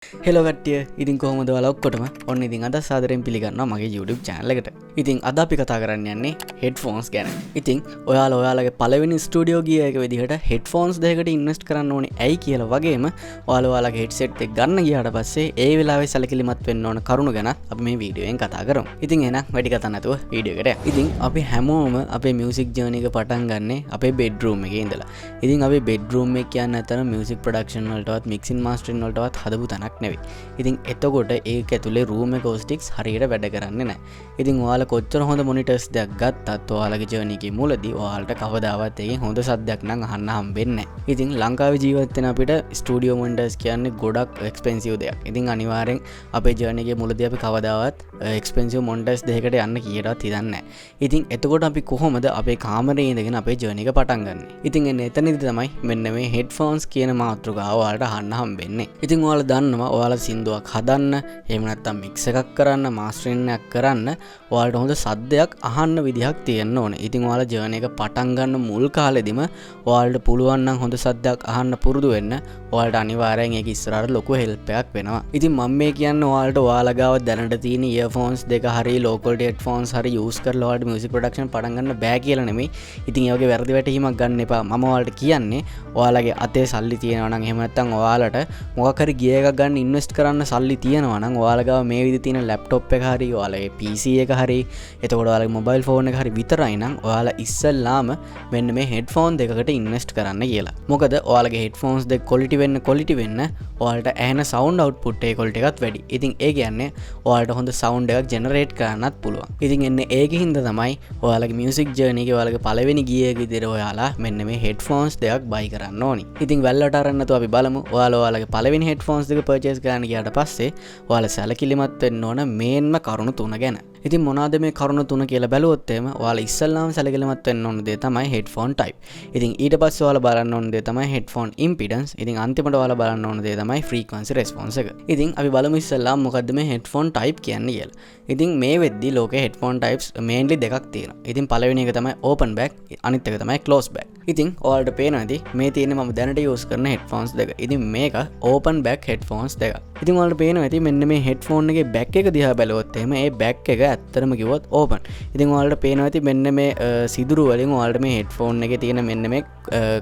Hello කට්ටිය ඉතින් කොහොමද ඔයාලා ඔක්කොටම ඔන්න ඉතින් අද සාදරයෙන් පිළිගන්නවා මගේ YouTube channel එකට. ඉතින් අද අපි කතා කරන්න යන්නේ headphones ගැන. ඉතින් ඔයාලා ඔයාලගේ පළවෙනි ස්ටුඩියෝ ගියර් එක විදිහට headphones දෙකකට ඉන්වෙස්ට් කරන්න ඕනේ ඇයි කියලා වගේම ඔයාලා ඔයාලගේ headset එක ගන්න ගියාට පස්සේ ඒ වෙලාවේ සැලකිලිමත් වෙන්න ඕන කරුණු ගැන අපි මේ වීඩියෝෙන් කතා කරමු. ඉතින් එහෙනම් වැඩි කතා නැතුව වීඩියෝ එකට යමු. ඉතින් අපි හැමෝම අපේ music journey එක පටන් ගන්නෙ අපේ bedroom එකේ ඉඳලා. ඉතින් අපේ bedroom එක කියන්නේ අතන music production වලටවත් mixing mastering වලටවත් හදපු තැනක් නෙවෙයි. ඉතින් එතකොට ඒක ඇතුලේ room acoustics හරියට වැඩ කරන්නේ නැහැ. ඉතින් ඔයාලා කොච්චර හොඳ monitors දෙයක් ගත්තත් ඔයාලගේ journey එකේ මුලදී ඔයාලට කවදාවත් ඒකෙන් හොඳ සද්දයක් නම් අහන්න හම්බෙන්නේ නැහැ. ඉතින් ලංකාවේ ජීවත් වෙන අපිට studio monitors කියන්නේ ගොඩක් expensive දෙයක්. ඉතින් අනිවාර්යෙන් අපේ journey එකේ මුලදී අපි කවදාවත් expensive monitors දෙකකට යන්න කීයටවත් හිතන්නේ නැහැ. ඉතින් එතකොට අපි කොහොමද අපේ කාමරේ ඉඳගෙන අපේ journey එක පටන් ගන්නෙ? ඉතින් එතනදී තමයි මෙන්න මේ headphones කියන මාතෘකාව ඔයාලට අහන්න හම්බෙන්නේ. ඉතින් ඔයාලා දන්නවා ඔයාලා සින්දුවක් හදන්න එහෙම නැත්නම් මික්ස් එකක් කරන්න මාස්ටරින් එකක් කරන්න ඔයාලට හොඳ සද්දයක් අහන්න විදිහක් තියෙන්න ඕනේ. ඉතින් ඔයාලා ජර්නි එක පටන් ගන්න මුල් කාලෙදිම ඔයාලට පුළුවන් නම් හොඳ සද්දයක් අහන්න පුරුදු වෙන්න ඔයාලට අනිවාර්යෙන් ඒක ඉස්සරහට ලොකු හෙල්ප් එකක් වෙනවා. ඉතින් මම මේ කියන්නේ ඔයාලට ඔයාලා ගාව දැනට තියෙන ඉයර්ෆෝන්ස් දෙක හරි low quality headphones හරි use කරලා ඔයාලට music production පටන් ගන්න බෑ කියලා නෙමෙයි. ඉතින් ඒ වගේ වැරදි වැටහීමක් ගන්න එපා. මම ඔයාලට කියන්නේ ඔයාලගේ අතේ සල්ලි තියෙනවා නම් එහෙම නැත්නම් ඔයාලට මොකක් හරි ගියර් එකක් ගන්න ඉන්වෙස්ට් කරන්න සල්ලි තියෙනවා නම් ඔයාලා ගාව මේ විදිහේ තියෙන ලැප්ටොප් එක හරි ඔයාලගේ PC එක හරි එතකොට ඔයාලගේ මොබයිල් ෆෝන් එක හරි විතරයි නම් ඔයාලා ඉස්සෙල්ලාම මෙන්න මේ හෙඩ්ෆෝන් දෙකකට ඉන්වෙස්ට් කරන්න කියලා. මොකද ඔයාලගේ හෙඩ්ෆෝන්ස් දෙක quality වෙන්න ඔයාලට ඇහෙන sound output ඒ quality එකත් වැඩි. ඉතින් ඒ කියන්නේ ඔයාලට හොඳ sound එකක් generate කරන්නත් පුළුවන්. ඉතින් එන්නේ ඒකින්ද තමයි ඔයාලගේ music journey එකේ ඔයාලගේ පළවෙනි ගියර් එක විදිහට ඔයාලා මෙන්න මේ හෙඩ්ෆෝන්ස් දෙකක් buy කරන්න ඕනි. ඉතින් වැල්ලට අරන් නැතුව අපි බලමු ඔයාලා ඔයාලගේ පළවෙනි හෙඩ්ෆෝන්ස් දෙක purchase කරන්න ගියාට පස්සේ ඔයාලා සැලකිලිමත් වෙන්න ඕන මේන්ම කරුණු තුන ගැන. ඉතින් මොනවාද මේ කරුණු තුන කියලා බැලුවොත් එහෙම ඔයාලා ඉස්සල්ලාම සැලකිලිමත් වෙන්න ඕන දේ තමයි headphone type. ඉතින් ඊට පස්සේ ඔයාලා බලන්න ඕන දේ තමයි headphone impedance. ඉතින් අන්තිමට ඔයාලා බලන්න ඕන දේ තමයි frequency response එක. ඉතින් අපි බලමු ඉස්සල්ලාම මොකද්ද මේ headphone type කියන්නේ කියලා. ඉතින් මේ වෙද්දි ලෝකේ headphone types mainly දෙකක් තියෙනවා. ඉතින් පළවෙනි එක තමයි open back අනිත් එක තමයි close back. ඉතින් ඔයාලට පේනවා ඇති මේ තියෙන්නේ මම දැනට use කරන headphones දෙක. ඉතින් මේක open back headphones දෙක. ඉතින් ඔයාලට පේනවා ඇති මෙන්න මේ headphone එකේ back එක දිහා බැලුවොත් එහෙම ඒ back එක ඇත්තටම කිව්වොත් open. ඉතින් ඔයාලට පේනවා ඇති මෙන්න මේ සිදුරු වලින් ඔයාලට මේ headphone එකේ තියෙන මෙන්න මේ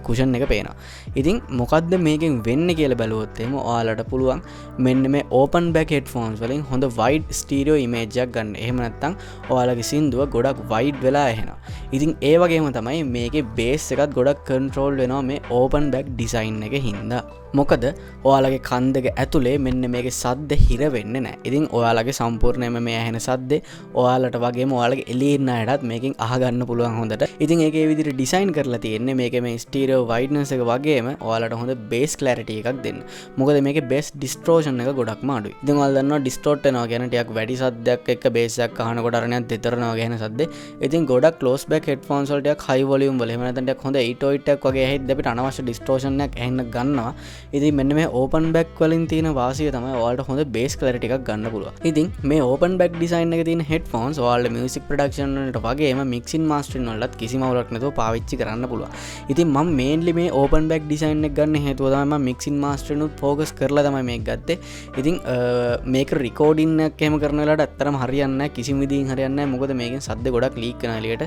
cushion එක පේනවා. ඉතින් මොකද්ද මේකෙන් වෙන්නේ කියලා බැලුවොත් එහෙම ඔයාලට පුළුවන් මෙන්න මේ open back headphones වලින් හොඳ wide stereo image එකක් ගන්න. එහෙම නැත්නම් ඔයාලගේ සින්දුව ගොඩක් wide වෙලා ඇහෙනවා. ඉතින් ඒ වගේම තමයි මේකේ bass එකත් ගොඩක් control වෙනවා මේ open back design එකේ හින්දා. මොකද ඔයාලගේ කන් දෙක ඇතුලේ මෙන්න මේකේ සද්ද හිර වෙන්නේ නැහැ. ඉතින් ඔයාලගේ සම්පූර්ණයෙන්ම මේ ඇහෙන සද්දේ ඔයාලට වගේම ඔයාලගේ එළියේ ඉන්න අයටත් මේකෙන් අහගන්න පුළුවන් හොඳට. ඉතින් ඒකේ විදිහට ඩිසයින් කරලා තියෙන්නේ මේකේ මේ ස්ටීරියෝ වයිඩ්නස් එක වගේම ඔයාලට හොඳ බේස් ක්ලැරිටි එකක් දෙන්න. මොකද මේකේ බේස් ඩිස්ටෝර්ෂන් එක ගොඩක්ම අඩුයි. ඉතින් ඔයාලා දන්නවා ඩිස්ටෝර්ට් වෙනවා කියන්නේ ටිකක් වැඩි සද්දයක් එක්ක බේස් එකක් අහනකොට අරණයක් දෙතරනවා කියන සද්දේ. ඉතින් ගොඩක් ක්ලෝස් බෑක් හෙඩ්ෆෝන්ස් වල ටිකක් හයි වොලියුම් වල එහෙම නැත්නම් ටිකක් හොඳ 808 එකක් වගේ ඇහෙද්දී අපිට අනවශ්‍ය ඩිස්ටෝර්ෂන් එකක් ඇහෙන්න ගන්නවා. ඉතින් මෙන්න මේ ඕපන් බෑක් වලින් තියෙන වාසිය තමයි ඔයාලට හොඳ බේස් ක්ලැරිටි එකක් ගන්න පුළුවන්. ඉතින් මේ ඕපන් බෑක් ඩිසයින් එකේ තියෙන හෙඩ්ෆෝන්ස් ඔයාලට මියුසික් ප්‍රොඩක්ෂන් වලට වගේම මික්සින් මාස්ටරින් වලත් කිසිම අවුලක් නැතුව පාවිච්චි කරන්න පුළුවන්. ඉතින් මම මේන්ලි මේ ඕපන් බෑක් ඩිසයින් එක ගන්න හේතුව තමයි මම මික්සින් මාස්ටරින් උත් ફોකස් කරලා තමයි මේක ගත්තේ. ඉතින් මේක රෙකෝඩින් එකක් එහෙම කරන වෙලාවට ඇත්තටම හරියන්නේ නැහැ. කිසිම විදිහින් හරියන්නේ නැහැ. මොකද මේකෙන් සද්ද ගොඩක් ලීක් වෙනවා එළියට.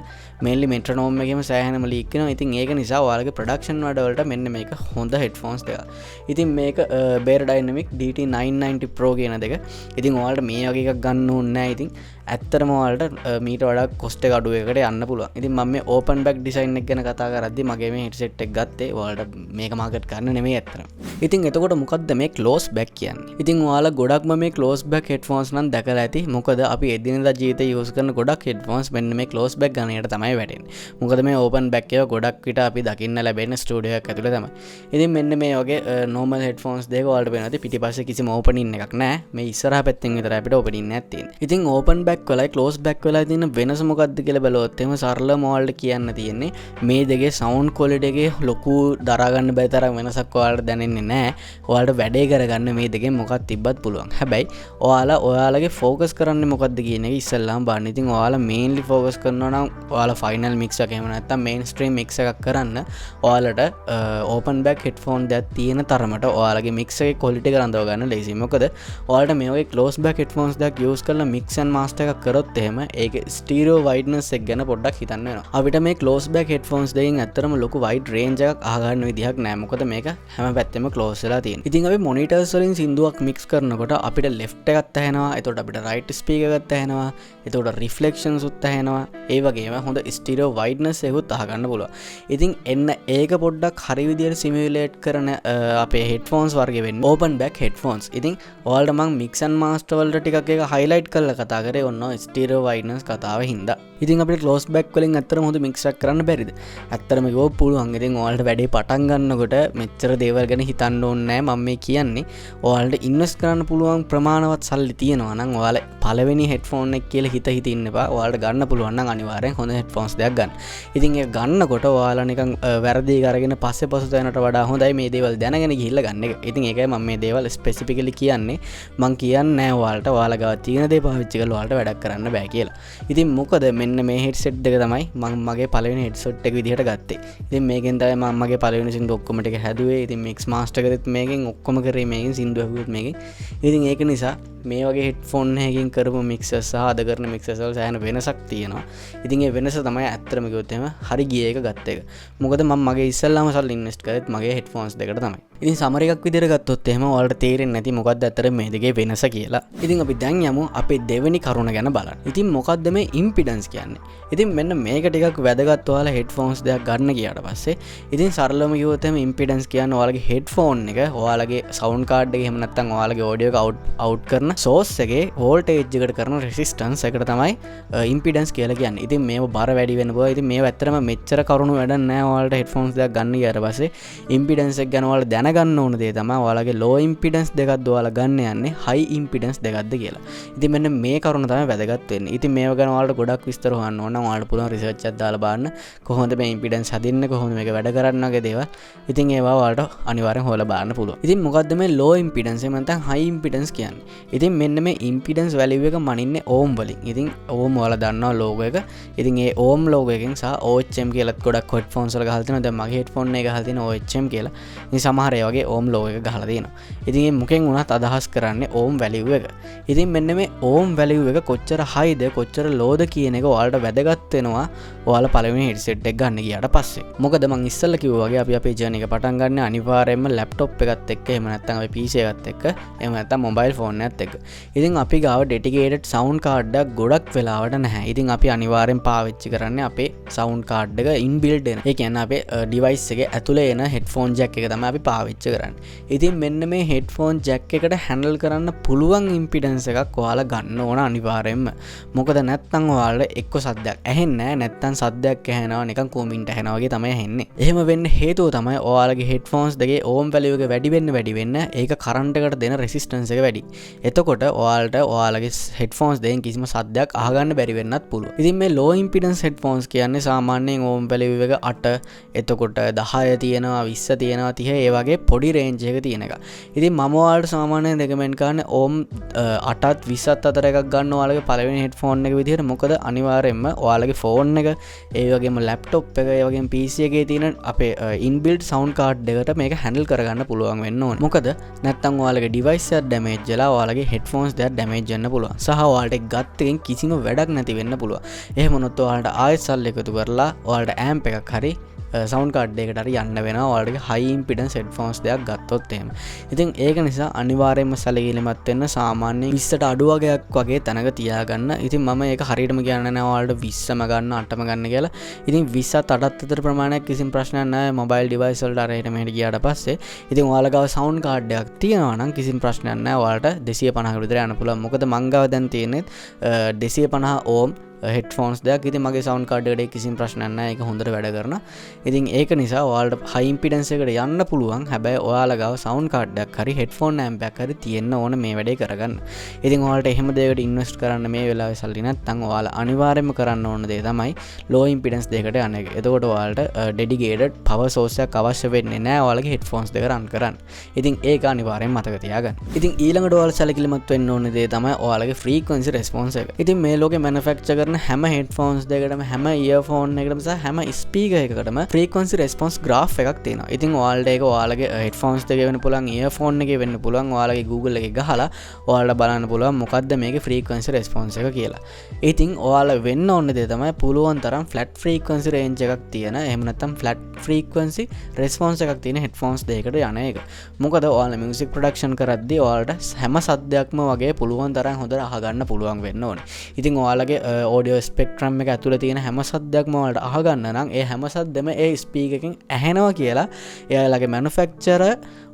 මේන්ලි මෙට්‍රොනෝම් එකේම සෑහෙනම ලීක් වෙනවා. ඉතින් ඒක නිසා ඔයාලගේ ප්‍රොඩක්ෂන් වැඩවලට මෙන්න මේක හොඳ හෙඩ්ෆෝන්ස් දෙකක්. ඉතින් මේක Bear Dynamic DT990 Pro කියන දෙක. ඉතින් ඔයාලට මේ වගේ එකක් ගන්න ඕනේ නැහැ. ඉතින් ඇත්තටම ඔයාලට මීට වඩා කොස්ට් එක අඩු එකකට යන්න පුළුවන්. ඉතින් මම මේ ඕපන් බෑක් ඩිසයින් එක ගැන කතා කරද්දි මගේ මේ හෙඩ්සෙට් එක ගත්තේ ඔයාලට මේක මාකට් කරන්න නෙමෙයි ඇත්තටම. ඉතින් එතකොට මොකද්ද මේ ක්ලෝස් බෑක් කියන්නේ? ඉතින් ඔයාලා ගොඩක්ම මේ ක්ලෝස් බෑක් හෙඩ්ෆෝන්ස් නම් දැකලා ඇති. මොකද අපි එදිනෙදා ජීවිතේ යූස් කරන ගොඩක් හෙඩ්ෆෝන්ස් මෙන්න මේ ක්ලෝස් බෑක් ගණයට තමයි වැටෙන්නේ. මොකද මේ ඕපන් බෑක් එක ගොඩක් විට අපි දකින්න ලැබෙන ස්ටුඩියෝ එකක් ඇතුලේ තමයි. ඉතින් මෙන්න මේ වගේ normal headphones දෙක ඔයාලට වෙනවා. පිටිපස්සේ කිසිම ඕපනින් එකක් නැහැ. මේ ඉස්සරහා පැත්තෙන් විතරයි අපිට ඕපනින් එකක් තියෙන්නේ. ඉතින් ඕපන් බෑක් වලයි ක්ලෝස් බෑක් වෙලා තියෙන වෙනස මොකක්ද කියලා බැලුවොත් එහෙම සරලම ඔයාලට කියන්න තියෙන්නේ මේ දෙකේ සවුන්ඩ් ක්වොලිටි එකේ ලොකු දරා ගන්න බැරි තරම් වෙනසක් ඔයාලට දැනෙන්නේ නැහැ. ඔයාලට වැඩේ කරගන්න මේ දෙකෙන් මොකක් තිබ්බත් පුළුවන්. හැබැයි ඔයාලගේ ෆෝකස් කරන්නේ මොකක්ද කියන එක ඉස්සෙල්ලාම බලන්න. ඉතින් ඔයාලා මේන්ලි ෆෝකස් කරනවා නම් ඔයාලා ෆයිනල් මික්ස් එක එහෙම නැත්නම් මේන්ස්ට්‍රීම් මික්ස් එකක් කරන්න ඔයාලට ඕපන් බෑක් හෙඩ්ෆෝන් දෙකක් තියෙන තරමට ඔයාලගේ මික්ස් එකේ ක්වොලිටි එක රඳව ගන්න ලේසියි. මොකද ඔයාලට මේ වගේ ක්ලෝස් බෑක් හෙඩ්ෆෝන්ස් දෙකක් යූස් කරලා මික්ස් ඇන්ඩ් මාස්ටර් එකක් කරොත් එහෙම ඒකේ ස්ටීරියෝ වයිඩ්නස් එක ගැන පොඩ්ඩක් හිතන්න වෙනවා. අපිට මේ ක්ලෝස් බෑක් හෙඩ්ෆෝන්ස් දෙකෙන් ඇත්තටම ලොකු වයිඩ් රේන්ජ් එකක් අහගන්න විදිහක් නැහැ. මොකද මේක හැම පැත්තෙම ක්ලෝස් වෙලා තියෙනවා. ඉතින් අපි මොනිටර්ස් වලින් සින්දුවක් මික්ස් කරනකොට අපිට ලෙෆ්ට් එකත් ඇහෙනවා. එතකොට අපිට රයිට් ස්පීකර් එකත් ඇහෙනවා. එතකොට රිෆ්ලෙක්ෂන්ස් උත් ඇහෙනවා. ඒ වගේම හොඳ ස්ටීරියෝ වයිඩ්නස් එකකුත් අහගන්න පුළුවන්. ඉතින් එන්න ඒක පොඩ්ඩක් හරි විදිහට සිමියුලේට් කරන අපේ හෙඩ්ෆෝන්ස් වර්ගේ වෙන්නේ ඕපන් බෑක් හෙඩ්ෆෝන්ස්. ඉතින් ඔයාලට මම මික්ස් ඇන්ඩ් මාස්ටර් වලට ටිකක් ඒක හයිලයිට් කරලා කතා කරේ ඔන්න ස්ටීරියෝ වයිඩ්නස් කතාව හින්දා. ඉතින් අපිට ක්ලෝස් බෑක් වලින් ඇත්තටම හොඳ මික්ස් එකක් කරන්න බැරිද? ඇත්තටම ඒක පුළුවන්. ඉතින් ඔයාලට වැඩේ පටන් ගන්නකොට මෙච්චර දේවල් ගැන හිතන්න ඕනේ නැහැ. මම මේ කියන්නේ ඔයාලට ඉන්වෙස්ට් කරන්න පුළුවන් ප්‍රමාණවත් සල්ලි තියෙනවා නම් ඔයාලා පළවෙනි හෙඩ්ෆෝන් එක කියලා හිත ඉන්න එපා. ඔයාලට ගන්න පුළුවන් නම් අනිවාර්යෙන් හොඳ හෙඩ්ෆෝන්ස් දෙකක් ගන්න. ඉතින් ඒක ගන්නකොට ඔයාලා නිකන් වැරදි කරගෙන පස්සේ පසුතැනට වඩා හොඳයි මේ දේවල් දැනගෙන ගිහිල්ලා ගන්න එක. ඉතින් ඒකයි මම මේ දේවල් ස්පෙસિෆිකලි කියන්නේ. මම කියන්නේ නැහැ ඔයාලට ඔයාලා ගාව තියෙන දේ පාවිච්චි කරලා ඔයාලට වැඩක් කරන්න බෑ කියලා. ඉතින් මොකද මෙන්න මේ හෙඩ්සෙට් එක තමයි මම මගේ පළවෙනි හෙඩ්සෙට් එක විදිහට ගත්තේ. ඉතින් මේකෙන් තමයි මම මගේ පළවෙනි සින්දු ඔක්කොම ටික හැදුවේ. ඉතින් මික්ස් මාස්ටර් කරෙත් මේකෙන් ඔක්කොම කරේ මේකෙන් සින්දු ඇහුවෙත් මේකෙන්. ඉතින් ඒක නිසා මේ වගේ හෙඩ්ෆෝන් එකකින් කරපු මික්සර්ස් සහ අද කරන මික්සර්ස් වල සෑහෙන වෙනසක් තියෙනවා. ඉතින් ඒ වෙනස තමයි ඇත්තටම කිව්වොත් එහෙම හරි ගිය එක ගත්ත එක. මොකද මම මගේ ඉස්සල්ලාම සල්ලි ඉන්වෙස්ට් කරෙත් මගේ හෙඩ්ෆෝන්ස් දෙකට තමයි. ඉතින් සමර් එකක් විදිහට ගත්තොත් එහෙම ඔයාලට තේරෙන්නේ නැති මොකක්ද ඇත්තට මේ දෙකේ වෙනස කියලා. ඉතින් අපි දැන් යමු අපේ දෙවෙනි කරුණ ගැන බලන්න. ඉතින් මොකක්ද මේ ඉම්පිඩන්ස් කියන්නේ? ඉතින් මෙන්න මේක ටිකක් වැදගත් ඔයාලා හෙඩ්ෆෝන්ස් දෙකක් ගන්න ගියාට පස්සේ ඉතින් සරලවම කිව්වොත් එහෙම ඉම්පිඩන්ස් කියන්නේ ඔයාලගේ හෙඩ්ෆෝන් එක ඔයාලගේ සවුන්ඩ් කාඩ් එකේ එහෙම නැත්නම් ඔයාලගේ ඔඩියෝ එක අවුට් කරන සෝස් එකේ වෝල්ටේජ් එකට කරන රෙසිස්ටන්ස් එකට තමයි ඉම්පිඩන්ස් කියලා කියන්නේ. ඉතින් මේව බර වැඩි වෙන බව. ඉතින් මේව ඇත්තටම මෙච්චර කරුණු වැඩක් නැහැ ඔයාලට හෙඩ්ෆෝන්ස් දෙකක් ගන්න ගියාට පස්සේ ඉම්පිඩන්ස් එක ගැන ඔයාලා දැනගන්න ඕන දේ තමයි ඔයාලගේ ලෝ ඉම්පිඩන්ස් දෙකක්ද ඔයාලා ගන්න යන්නේ හයි ඉම්පිඩන්ස් දෙකක්ද කියලා. ඉතින් මෙන්න මේ කරුණ තමයි වැදගත් වෙන්නේ. ඉතින් මේව ගැන ඔයාලට ගොඩක් විස්තර හොයන්න ඕන නම් ඔයාලට පුළුවන් රිසර්ච් එකක් දාලා බලන්න කොහොමද මේ ඉම්පිඩන්ස් හදින්නේ කොහොමද මේක වැඩ කරන්නේ වගේ දේවල්. ඉතින් ඒවා ඔයාලට අනිවාර්යෙන් හොයලා බලන්න පුළුවන්. ඉතින් මොකද්ද මේ ලෝ ඉම්පිඩන්ස් එහෙම නැත්නම් හයි ඉම්පිඩන්ස් කියන්නේ? ඉතින් මෙන්න මේ ඉම්පිඩන්ස් වැලියු එක මනින්නේ ඕම් වලින්. ඉතින් ඕම් ඔයාලා දන්නවා ලෝගෝ එක. ඉතින් ඒ ඕම් ලෝගෝ එකෙන් සහ OHM කියලාත් ගොඩක් හෙඩ්ෆෝන්ස් වල ගහලා තියෙනවා. දැන් මගේ හෙඩ්ෆෝන් එක ගහලා තියෙන OHM කියලා. ඉතින් සමහර ඒ වගේ ඕම් ලෝගෝ එක ගහලා තියෙනවා. ඉතින් මේ මුකෙන් වුණත් අදහස් කරන්නේ ඕම් වැලියු එක. ඉතින් මෙන්න මේ ඕම් වැලියු එක කොච්චර හයිද කොච්චර ලෝද කියන එක ඔයාලට වැදගත් වෙනවා ඔයාලා පළවෙනි හෙඩ්සෙට් එක ගන්න ගියාට පස්සේ. මොකද මම ඉස්සෙල්ලා කිව්වා වගේ අපි අපේ ජර්නි එක පටන් ගන්න අනිවාර්යයෙන්ම ලැප්ටොප් එකත් එක්ක එහෙම නැත්නම් අපි PC එකත් එක්ක එහෙම නැත්නම් මොබයිල් ෆෝන් එකත් එක්ක. ඉතින් අපි ගාව ඩෙඩිකේටඩ් සවුන්ඩ් කාඩ් එකක් ගොඩක් වෙලාවට නැහැ. ඉතින් අපි අනිවාර්යෙන් පාවිච්චි කරන්නේ අපේ සවුන්ඩ් කාඩ් එක ඉන්බිල්ට් එන. ඒ කියන්නේ අපේ ඩිවයිස් එකේ ඇතුලේ එන හෙඩ්ෆෝන් ජැක් එක තමයි අපි පාවිච්චි කරන්නේ. ඉතින් මෙන්න මේ හෙඩ්ෆෝන් ජැක් එකට හැන්ඩල් කරන්න පුළුවන් ඉම්පිඩන්ස් එකක් ඔයාලා ගන්න ඕන අනිවාර්යෙන්ම. මොකද නැත්නම් ඔයාලට එක්ක සද්දයක් ඇහෙන්නේ නැහැ නැත්නම් සද්දයක් ඇහෙනවා නිකන් කෝමින්ට ඇහෙනවා වගේ තමයි ඇහෙන්නේ. එහෙම වෙන්න හේතුව තමයි ඔයාලගේ හෙඩ්ෆෝන්ස් දෙකේ ඕම් වැලියු එක වැඩි වෙන්න ඒක කරන්ට් එකට දෙන රෙසිස්ටන්ස් එක වැඩි. එතකොට ඔයාලට ඔයාලගේ හෙඩ්ෆෝන්ස් දෙකෙන් කිසිම සද්දයක් අහගන්න බැරි වෙන්නත් පුළුවන්. ඉතින් මේ ලෝ ඉම්පිඩන්ස් හෙඩ්ෆෝන්ස් කියන්නේ සාමාන්‍යයෙන් ඕම් වැලියු එක 8 එතකොට 10 තියෙනවා 20 තියෙනවා 30 ඒ වගේ පොඩි රේන්ජ් එක තියෙන එක. ඉතින් මම ඔයාලට සාමාන්‍යයෙන් රෙකමෙන්ඩ් කරන්නේ ඕම් 8ත් 20ත් අතර එකක් ගන්න ඔයාලගේ පළවෙනි හෙඩ්ෆෝන් එක විදිහට. මොකද අනිවාර්යයෙන්ම ඔයාලගේ ෆෝන් එක ඒ වගේම ලැප්ටොප් එක ඒ වගේම PC එකේ තියෙන අපේ ඉන්බිල්ට් සවුන්ඩ් කාඩ් එකට මේක හැන්ඩල් කරගන්න පුළුවන් වෙන්න ඕනේ. මොකද නැත්නම් ඔයාලගේ ඩිවයිස් එක ඩැමේජ් වෙලා ඔයාලගේ හෙඩ්ෆෝන්ස් දෙක ඩැමේජ් වෙන්න පුළුවන්. සහ ඔයාලට ගත්ත එකෙන් කිසිම වැඩක් නැති වෙන්න පුළුවන්. එහෙම වුණොත් ඔයාලට ආයෙත් සල්ලි එකතු කරලා ඔයාලට ඇම්ප් එකක් හරි සවුන්ඩ් කාඩ් එකකට හරි යන්න වෙනවා ඔයාලගේ හයි ඉම්පිඩන්ස් හෙඩ්ෆෝන්ස් දෙකක් ගත්තොත් එහෙම. ඉතින් ඒක නිසා අනිවාර්යයෙන්ම සැලකිලිමත් වෙන්න සාමාන්‍යයෙන් 20ට අඩු වගේක් වගේ තැනක තියාගන්න. ඉතින් මම ඒක හරියටම කියන්නේ නැහැ ඔයාලට 20ම ගන්න 8ම ගන්න කියලා. ඉතින් 20ත් 8ත් අතර ප්‍රමාණයක් කිසිම ප්‍රශ්නයක් නැහැ මොබයිල් ඩිවයිස් වලට අර එහෙට මෙහෙට ගියාට පස්සේ. ඉතින් ඔයාලා ගාව සවුන්ඩ් කාඩ් එකක් තියෙනවා නම් කිසිම ප්‍රශ්නයක් නැහැ ඔයාලට 250කට විතර යන්න පුළුවන්. මොකද මං ගාව දැන් තියෙන්නේ 250 ඕම් හෙඩ්ෆෝන්ස් දෙයක්. ඉතින් මගේ සවුන්ඩ් කාඩ් එකට කිසිම ප්‍රශ්නයක් නැහැ. ඒක හොඳට වැඩ කරනවා. ඉතින් ඒක නිසා ඔයාලට හයි ඉම්පිඩන්ස් එකකට යන්න පුළුවන්. හැබැයි ඔයාලා ගාව සවුන්ඩ් කාඩ් එකක් හරි හෙඩ්ෆෝන් ඇම්ප් එකක් හරි තියෙන්න ඕන මේ වැඩේ කරගන්න. ඉතින් ඔයාලට එහෙම දෙයකට ඉන්වෙස්ට් කරන්න මේ වෙලාවේ සල්ලි නැත්නම් ඔයාලා අනිවාර්යයෙන්ම කරන්න ඕන දේ තමයි ලෝ ඉම්පිඩන්ස් දෙයකට යන එක. එතකොට ඔයාලට ඩෙඩිකේටඩ් පවර් සෝස් එකක් අවශ්‍ය වෙන්නේ නැහැ ඔයාලගේ හෙඩ්ෆෝන්ස් දෙක රන් කරන්න. ඉතින් ඒක අනිවාර්යයෙන්ම මතක තියාගන්න. ඉතින් ඊළඟට ඔයාලා සැලකිලිමත් වෙන්න ඕන දේ තමයි ඔයාලගේ ෆ්‍රීකවෙන්සි රෙස්පොන්ස් එක. ඉතින් මේ ලෝකේ මැනුෆැක්චර් කරන හැම හෙඩ්ෆෝන්ස් දෙකටම හැම ඉයර්ෆෝන් එකටම සහ හැම ස්පීකර් එකකටම ෆ්‍රීකවන්සි රෙස්පොන්ස් ග්‍රාෆ් එකක් තියෙනවා. ඉතින් ඔයාලට ඒක ඔයාලගේ හෙඩ්ෆෝන්ස් දෙකේ වෙන්න පුළුවන්, ඉයර්ෆෝන් එකේ වෙන්න පුළුවන්, ඔයාලගේ Google එකේ ගහලා ඔයාලට බලන්න පුළුවන් මොකද්ද මේකේ ෆ්‍රීකවන්සි රෙස්පොන්ස් එක කියලා. ඉතින් ඔයාලා වෙන්න ඕනේ දේ තමයි පුළුවන් තරම් ෆ්ලැට් ෆ්‍රීකවන්සි රේන්ජ් එකක් තියෙන, එහෙම නැත්නම් ෆ්ලැට් ෆ්‍රීකවන්සි රෙස්පොන්ස් එකක් තියෙන හෙඩ්ෆෝන්ස් දෙකකට යන එක. මොකද ඔයාලා මියුසික් ප්‍රොඩක්ෂන් කරද්දී ඔයාලට හැම සද්දයක්ම වගේ පුළුවන් තරම් හොඳට අහගන්න පුළුවන් වෙන්න ඕනේ. ඉතින් ඔයාලගේ ඔඩියෝ ස්පෙක්ට්‍රම් එක ඇතුළේ තියෙන හැම සද්දයක්ම ඔයාලට අහගන්න නම් ඒ හැම සද්දෙම ඒ ස්පීකර් එකෙන් ඇහෙනවා කියලා එයාලගේ මැනුෆැක්චරර්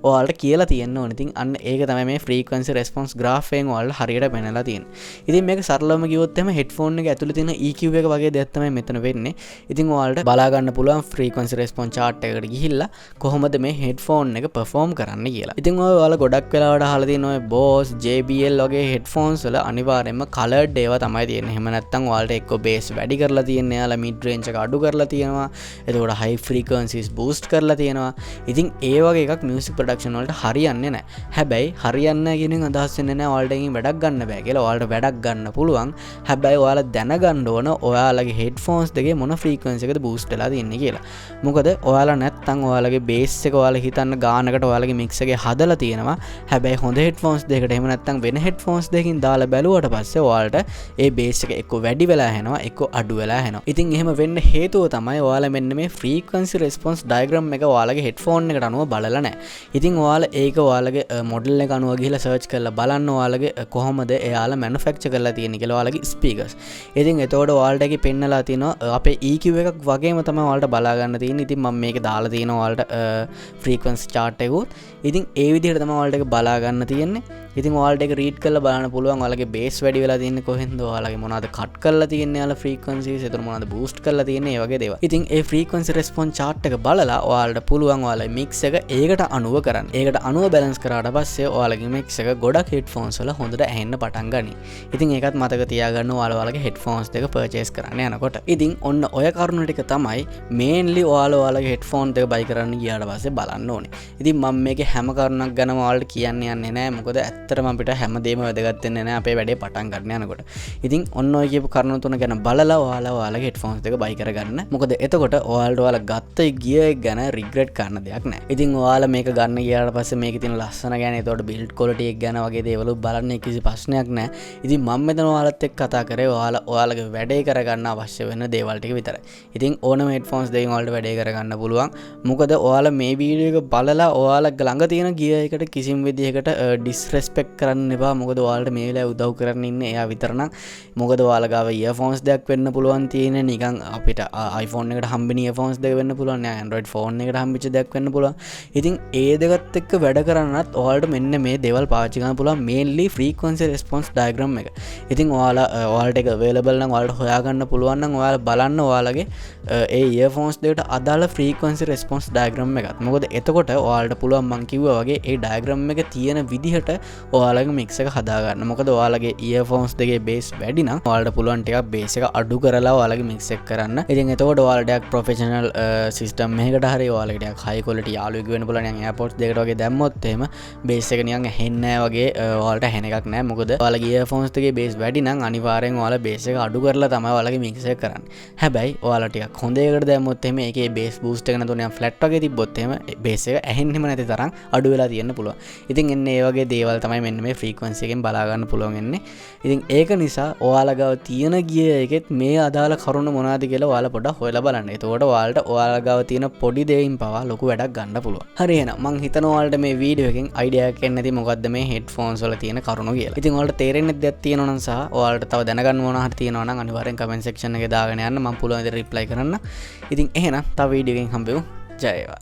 ඔයාලට කියලා තියෙන්න ඕනේ. ඉතින් අන්න ඒක තමයි මේ ෆ්‍රීකවන්සි රෙස්පොන්ස් ග්‍රාෆ් එකෙන් ඔයාලට හරියට පෙන්නලා තියෙන්නේ. ඉතින් මේක සරලවම කිව්වොත් එහෙම හෙඩ්ෆෝන් එක ඇතුළේ තියෙන EQ එක වගේ දෙයක් තමයි මෙතන වෙන්නේ. ඉතින් ඔයාලට බලා ගන්න පුළුවන් ෆ්‍රීකවන්සි රෙස්පොන්ස් chart එකකට ගිහිල්ලා කොහොමද මේ හෙඩ්ෆෝන් එක perform කරන්න කියලා. ඉතින් ඔයාලා ගොඩක් වෙලාවට අහලා තියෙන ඔය Bose, JBL වගේ හෙඩ්ෆෝන්ස් වල අනිවාර්යයෙන්ම coloured ඒවා තමයි තියෙන්නේ. එහෙම නැත්නම් ඔයාලට එක්ක bass වැඩි කරලා තියෙන්නේ, එයාලා mid range එක අඩු කරලා තියෙනවා. එතකොට high frequencies boost කරලා තියෙනවා. ඉතින් ඒ වගේ එකක් music production වලට හරියන්නේ නැහැ. හැබැයි හරියන්නේ නැහැ කියන එක අදහස් වෙන්නේ නැහැ ඔයාලට එකකින් වැඩක් ගන්න බෑ කියලා. ඔයාලට වැඩක් ගන්න පුළුවන්. හැබැයි ඔයාලා දැනගන්න ඕන ඔයාලගේ හෙඩ්ෆෝන්ස් දෙකේ මොන ෆ්‍රීකවන්සි එකද බූස්ට් වෙලා තියෙන්නේ කියලා. මොකද ඔයාලා නැත්තම් ඔයාලගේ බේස් එක ඔයාලා හිතන්න ගානකට ඔයාලගේ මික්ස් එකේ හදලා තියෙනවා. හැබැයි හොඳ හෙඩ්ෆෝන්ස් දෙකකට එහෙම නැත්තම් වෙන හෙඩ්ෆෝන්ස් දෙකකින් දාලා බැලුවට පස්සේ ඔයාලට ඒ බේස් එක එක්ක වැඩි වෙලා ඇහෙනවා, එක්ක අඩු වෙලා ඇහෙනවා. ඉතින් එහෙම වෙන්න හේතුව තමයි ඔයාලා මෙන්න මේ ෆ්‍රීකවන්සි රෙස්පොන්ස් ඩයග්‍රෑම් එක ඔයාලගේ හෙඩ්ෆෝන් එකට අනුව බලලා නැහැ. ඉතින් ඔයාලා ඒක ඔයාලගේ මොඩල් එක අනුව ගිහිල්ලා සර්ච් කරලා බලන්න ඔයාලගේ කොහොමද එයාලා මැනුෆැක්චර් කරලා තියෙන්නේ කියලා ඔයාලගේ ස්පීකර්ස්. ඉතින් එතකොට ඔයාලට ඒකේ පෙන්නලා තියෙනවා අපේ EQ එකක් වගේම තමයි ඔයාලට බලා ගන්න තියෙන්නේ. ඉතින් මම මේක දාලා තියෙනවා ඔයාලට ෆ්‍රීකවන්සි chart එකකුත්. ඉතින් ඒ විදිහට තමයි ඔයාලට ඒක බලා ගන්න තියෙන්නේ. ඉතින් ඔයාලට ඒක රීඩ් කරලා බලන්න පුළුවන් ඔයාලගේ බේස් වැඩි වෙලා තියෙන්නේ කොහෙන්ද, ඔයාලගේ මොනවද කට් කරලා තියෙන්නේ ඔයාලා ෆ්‍රීකවන්සිස්, එතන මොනවද බූස්ට් කරලා තියෙන්නේ, ඒ වගේ දේවල්. ඉතින් ඒ ෆ්‍රීකවන්සි රෙස්පොන්ස් chart එක බලලා ඔයාලට පුළුවන් ඔයාලගේ මික්ස් එක ඒකට අනුව කරන්න. ඒකට අනුව බැලන්ස් කරාට පස්සේ ඔයාලගේ මික්ස් එක ගොඩක් හෙඩ්ෆෝන්ස් වල හොඳට ඇහෙන්න පටන් ගනී. ඉතින් ඒකත් මතක තියාගන්න ඔයාලගේ හෙඩ්ෆෝන්ස් දෙක පර්චේස් කරන්න යනකොට. ඉතින් ඔන්න ඔය කරුණු ටික තමයි මේන්ලි ඔයාලගේ හෙඩ්ෆෝන් දෙක බයි කරන්න ගියාට පස්සේ බලන්න ඕනේ. ඉතින් මම මේකේ හැම කරුණක් ගැනම ඔයාලට කියන්න යන්නේ නැහැ. මොකද ඇත්තටම අපිට හැමදේම වැදගත් වෙන්නේ නැහැ අපේ වැඩේ පටන් ගන්න යනකොට. ඉතින් ඔන්න ඔය කියපු කරුණු තුන ගැන බලලා ඔයාලගේ හෙඩ්ෆෝන්ස් දෙක බයි කරගන්න. මොකද එතකොට ඔයාලා ගත්ත ගියර් එක ගැන රිග්‍රෙට් කරන්න දෙයක් නැහැ. ඉතින් ඔයාලා මේක ගන්න ගියාට පස්සේ මේකේ තියෙන ලස්සන ගැන, එතකොට බිල්ඩ් ක්වොලිටි එක ගැන වගේ දේවල් බලන්න කිසි ප්‍රශ්නයක් නැහැ. ඉතින් මම මෙතන ඔයාලත් එක්ක කතා කරේ ඔයාලගේ වැඩේ කරගන්න අවශ්‍ය වෙන දේවල් ටික විතරයි. ඉතින් ඕනම හෙඩ්ෆෝන්ස් දෙකෙන් ඔයාලට වැඩේ කරගන්න පුළුවන්. මොකද ඔයාලා මේ වීඩියෝ එක බලලා ඔයාලා ළඟ තියෙන ගියර් එකට කිසිම විදිහකට ඩිස්රෙස්පෙක්ට් කරන්න එපා. මොකද ඔයාලට මේ වෙලාවේ උදව් කරන්න ඉන්නේ එයා විතරනම්. මොකද ඔයාලා ගාව ඉයර්ෆෝන්ස් දෙකක් වෙන්න පුළුවන් තියෙන්නේ, නිකන් අපිට iPhone එකට හම්බෙන ඉයර්ෆෝන්ස් දෙක වෙන්න පුළුවන්, Android phone එකට හම්බෙච්ච දෙයක් වෙන්න පුළුවන්. ඉතින් ඒ දෙකත් එක්ක වැඩ කරන්නත් ඔයාලට මෙන්න මේ දේවල් පාවිච්චි කරන්න පුළුවන්. mainly frequency response diagram එක. ඉතින් ඔයාලට ඒක available නම් ඔයාලට හොයාගන්න පුළුවන් නම් ඔයාලා බලන්න ඔයාලගේ ඒ earphones දෙකට අදාළ frequency response diagram එකත්. මොකද එතකොට ඔයාලට පුළුවන් මං කිව්වා වගේ ඒ diagram එක තියෙන විදිහට ඔයාලගේ mix එක හදාගන්න. මොකද ඔයාලගේ earphones දෙකේ bass වැඩි නම් ඔයාලට පුළුවන් ටිකක් bass එක අඩු කරලා ඔයාලගේ mix එක කරන්න. ඉතින් එතකොට ඔයාලට ටිකක් professional system එකකට හරි ඔයාලට ටිකක් high quality යාළුවෙක් වෙන්න පුළුවන්. නිකන් AirPods දෙකට වගේ දැම්මොත් එහෙම bass එක නිකන් ඇහෙන්නේ නැහැ වගේ ඔයාලට ඇහෙන එකක් නැහැ. මොකද ඔයාලගේ earphones දෙකේ bass වැඩි නම් අනිවාර්යෙන් ඔයාලා bass එක අඩු කරලා තමයි ඔයාලගේ mix එක කරන්නේ. හැබැයි ඔයාලා ටිකක් හොඳ එකකට දැම්මොත් එහෙම ඒකේ bass boost එක නැතුව නිකන් flat වගේ තිබ්බොත් එහෙම bass එක ඇහෙන්නෙම නැති තරම් අඩු වෙලා තියෙන්න පුළුවන්. ඉතින් එන්නේ ඒ වගේ දේවල් තමයි මෙන්න මේ frequency එකෙන් බලා ගන්න පුළුවන් එන්නේ. ඉතින් ඒක නිසා ඔයාලා ගාව තියෙන ගිය එකෙත් මේ අදාළ කරුණ මොනවද කියලා ඔයාලා පොඩ්ඩක් හොයලා බලන්න. එතකොට ඔයාලා ගාව තියෙන පොඩි දෙයින් පවා ලොකු වැඩක් ගන්න පුළුවන්. හරි එහෙනම් මං හිතනවා ඔයාලට මේ වීඩියෝ එකෙන් අයිඩියා එකක් එන්න ඇති මොකද්ද මේ headphones වල තියෙන කරුණු කියලා. ඉතින් ඔයාලට තේරෙන්නේ දෙයක් තියෙනවා නම් සහ ඔයාලට තව දැනගන්න මොනවා හරි තියෙනවා නම් අනිවාර්යෙන් comment section එකේ දාගෙන යන්න. මම පුළුවන් විදිහට reply කරන්න. ඉතින් එහෙනම් තව වීඩියෝ එකකින් හම්බෙමු. ජය වේවා.